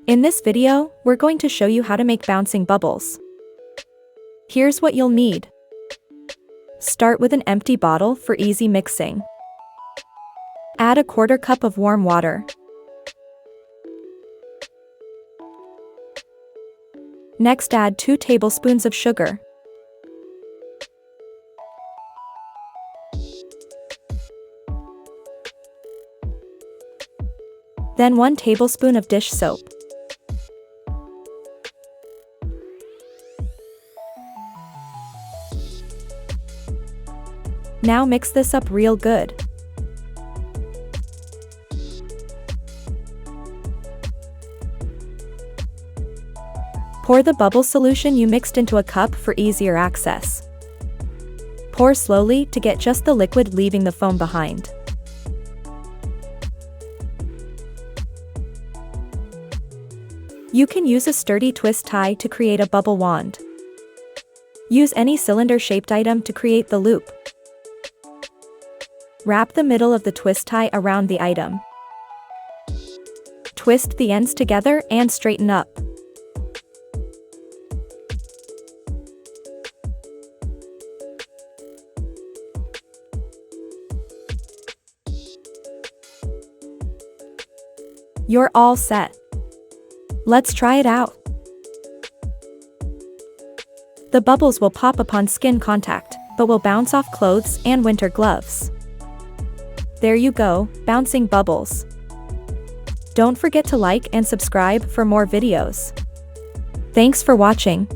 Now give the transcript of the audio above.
In this video, we're going to show you how to make bouncing bubbles. Here's what you'll need. Start with an empty bottle for easy mixing. Add a 1/4 cup of warm water. Next, add 2 tablespoons of sugar. Then 1 tablespoon of dish soap. Now mix this up real good. Pour the bubble solution you mixed into a cup for easier access. Pour slowly to get just the liquid, leaving the foam behind. You can use a sturdy twist tie to create a bubble wand. Use any cylinder-shaped item to create the loop. Wrap the middle of the twist tie around the item. Twist the ends together and straighten up. You're all set. Let's try it out. The bubbles will pop upon skin contact, but will bounce off clothes and winter gloves. There you go, bouncing bubbles. Don't forget to like and subscribe for more videos. Thanks for watching.